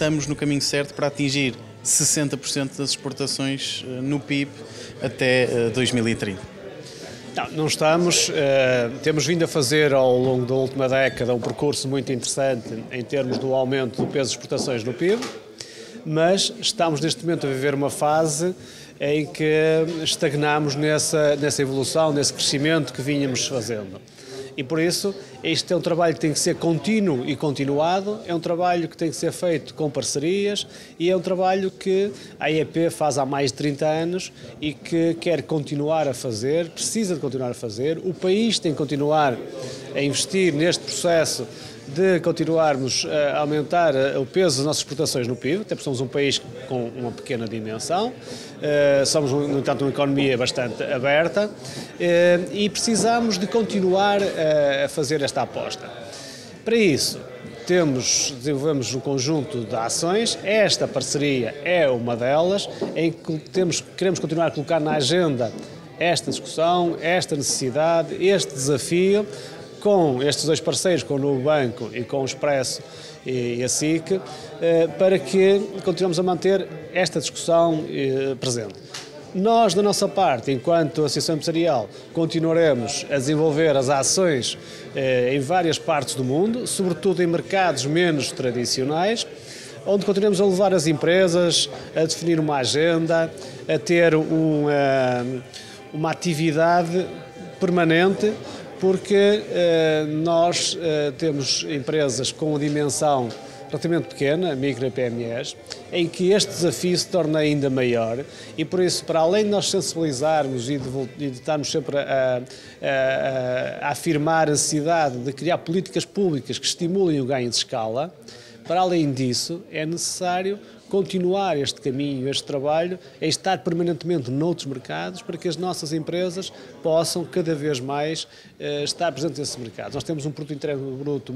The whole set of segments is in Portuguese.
estamos no caminho certo para atingir 60% das exportações no PIB até 2030? Não estamos. Temos vindo a fazer ao longo da última década um percurso muito interessante em termos do aumento do peso de exportações no PIB, mas estamos neste momento a viver uma fase em que estagnamos nessa evolução, nesse crescimento que vínhamos fazendo. E por isso, este é um trabalho que tem que ser contínuo e continuado, é um trabalho que tem que ser feito com parcerias e é um trabalho que a AEP faz há mais de 30 anos e que quer continuar a fazer, precisa de continuar a fazer. O país tem que continuar a investir neste processo de continuarmos a aumentar o peso das nossas exportações no PIB, até porque somos um país com uma pequena dimensão, somos, no entanto, uma economia bastante aberta e precisamos de continuar a fazer esta aposta. Para isso, desenvolvemos um conjunto de ações, esta parceria é uma delas, em que queremos continuar a colocar na agenda esta discussão, esta necessidade, este desafio, com estes dois parceiros, com o Novo Banco e com o Expresso e a SIC, para que continuemos a manter esta discussão presente. Nós, da nossa parte, enquanto Associação Empresarial, continuaremos a desenvolver as ações em várias partes do mundo, sobretudo em mercados menos tradicionais, onde continuamos a levar as empresas a definir uma agenda, a ter uma atividade permanente, porque nós temos empresas com uma dimensão relativamente pequena, micro e PMEs, em que este desafio se torna ainda maior e por isso, para além de nós sensibilizarmos e de estarmos sempre a afirmar a necessidade de criar políticas públicas que estimulem o ganho de escala, para além disso é necessário continuar este caminho, este trabalho, é estar permanentemente noutros mercados para que as nossas empresas possam cada vez mais estar presentes nesses mercados. Nós temos um produto interno bruto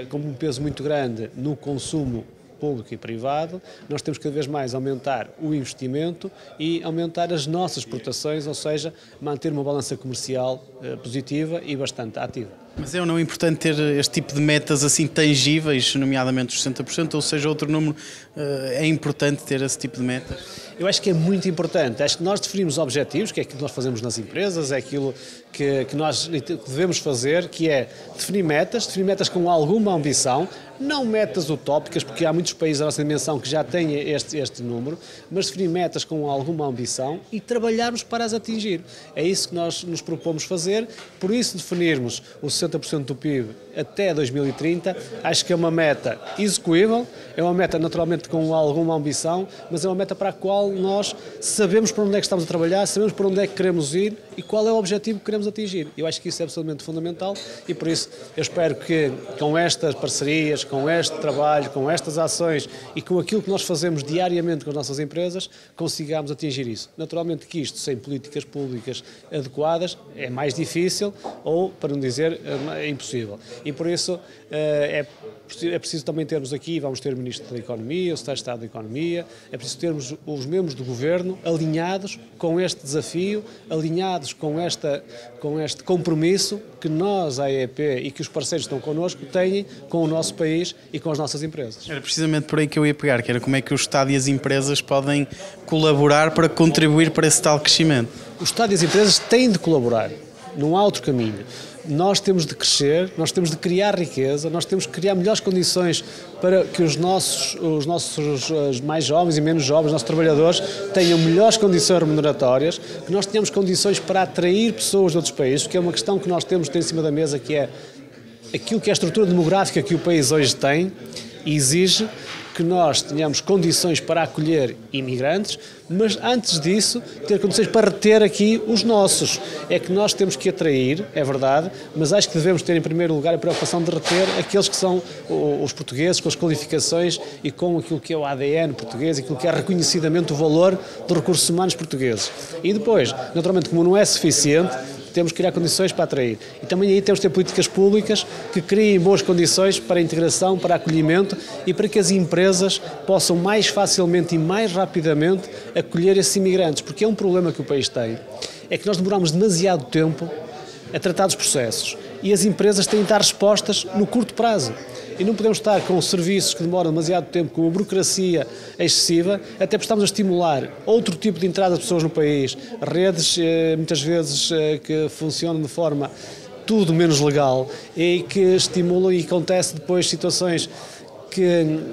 com um peso muito grande no consumo público e privado, nós temos cada vez mais aumentar o investimento e aumentar as nossas exportações, ou seja, manter uma balança comercial positiva e bastante ativa. Mas é ou não importante ter este tipo de metas assim tangíveis, nomeadamente os 60%, ou seja, outro número, é importante ter esse tipo de metas? Eu acho que é muito importante. Acho que nós definimos objetivos, que é aquilo que nós fazemos nas empresas, é aquilo que nós devemos fazer, que é definir metas com alguma ambição, não metas utópicas, porque há muitos países da nossa dimensão que já têm este número, mas definir metas com alguma ambição e trabalharmos para as atingir. É isso que nós nos propomos fazer, por isso definirmos o 60% do PIB até 2030, acho que é uma meta execuível, é uma meta naturalmente com alguma ambição, mas é uma meta para a qual nós sabemos para onde é que estamos a trabalhar, sabemos para onde é que queremos ir e qual é o objetivo que queremos atingir. Eu acho que isso é absolutamente fundamental e por isso eu espero que com estas parcerias, com este trabalho, com estas ações e com aquilo que nós fazemos diariamente com as nossas empresas, consigamos atingir isso. Naturalmente que isto, sem políticas públicas adequadas, é mais difícil ou, para não dizer, é impossível. E por isso é preciso também termos aqui, vamos ter o Ministro da Economia, o Secretário de Estado da Economia, é preciso termos os membros do Governo alinhados com este desafio, alinhados com este compromisso que nós, a AEP, e que os parceiros que estão connosco, têm com o nosso país e com as nossas empresas. Era precisamente por aí que eu ia pegar, que era como é que o Estado e as empresas podem colaborar para contribuir para esse tal crescimento. O Estado e as empresas têm de colaborar, não há outro caminho. Nós temos de crescer, nós temos de criar riqueza, nós temos de criar melhores condições para que os nossos mais jovens e menos jovens, os nossos trabalhadores, tenham melhores condições remuneratórias, que nós tenhamos condições para atrair pessoas de outros países, porque é uma questão que nós temos de ter em cima da mesa, que é aquilo que é a estrutura demográfica que o país hoje tem e exige que nós tenhamos condições para acolher imigrantes, mas antes disso ter condições para reter aqui os nossos. É que nós temos que atrair, é verdade, mas acho que devemos ter em primeiro lugar a preocupação de reter aqueles que são os portugueses, com as qualificações e com aquilo que é o ADN português, aquilo que é reconhecidamente o valor dos recursos humanos portugueses. E depois, naturalmente, como não é suficiente, temos que criar condições para atrair. E também aí temos que ter políticas públicas que criem boas condições para a integração, para acolhimento e para que as empresas possam mais facilmente e mais rapidamente acolher esses imigrantes. Porque é um problema que o país tem, é que nós demoramos demasiado tempo a tratar dos processos. E as empresas têm de dar respostas no curto prazo. E não podemos estar com serviços que demoram demasiado tempo, com uma burocracia excessiva, até porque estamos a estimular outro tipo de entrada de pessoas no país, redes muitas vezes que funcionam de forma tudo menos legal e que estimulam, e acontece depois situações que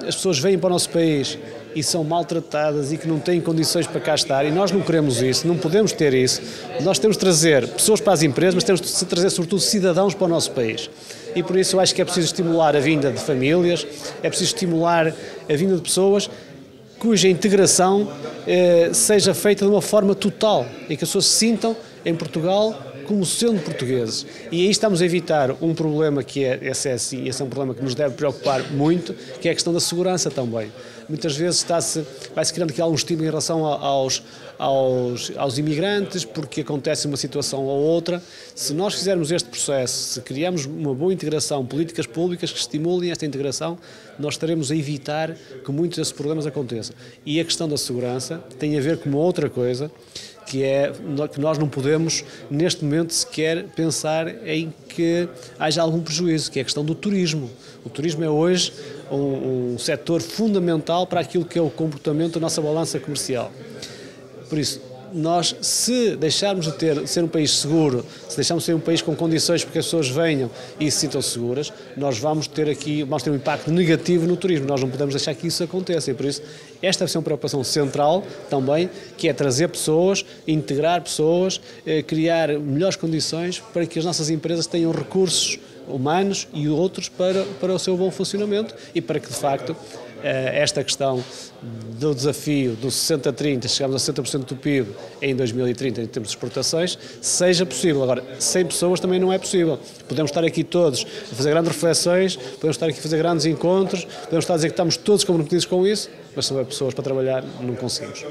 as pessoas vêm para o nosso país e são maltratadas e que não têm condições para cá estar, e nós não queremos isso, não podemos ter isso. Nós temos de trazer pessoas para as empresas, mas temos de trazer sobretudo cidadãos para o nosso país. E por isso eu acho que é preciso estimular a vinda de famílias, é preciso estimular a vinda de pessoas cuja integração seja feita de uma forma total e que as pessoas se sintam em Portugal como sendo portugueses. E aí estamos a evitar um problema que esse é um problema que nos deve preocupar muito, que é a questão da segurança também. Muitas vezes vai-se criando aqui algum estímulo em relação aos imigrantes, porque acontece uma situação ou outra. Se nós fizermos este processo, se criarmos uma boa integração, políticas públicas que estimulem esta integração, nós estaremos a evitar que muitos desses problemas aconteçam. E a questão da segurança tem a ver com uma outra coisa, que é que nós não podemos, neste momento, sequer pensar em que haja algum prejuízo, que é a questão do turismo. O turismo é hoje um setor fundamental para aquilo que é o comportamento da nossa balança comercial. Por isso, nós, se deixarmos de ser um país seguro, se deixarmos de ser um país com condições para que as pessoas venham e se sintam seguras, nós vamos ter um impacto negativo no turismo. Nós não podemos deixar que isso aconteça. E por isso, esta vai ser uma preocupação central também, que é trazer pessoas, integrar pessoas, criar melhores condições para que as nossas empresas tenham recursos humanos e outros para o seu bom funcionamento e para que, de facto, esta questão do desafio do 60-30, chegarmos a 60% do PIB em 2030 em termos de exportações, seja possível. Agora, 100 pessoas também não é possível. Podemos estar aqui todos a fazer grandes reflexões, podemos estar aqui a fazer grandes encontros, podemos estar a dizer que estamos todos comprometidos com isso, mas se não houver pessoas para trabalhar, não conseguimos.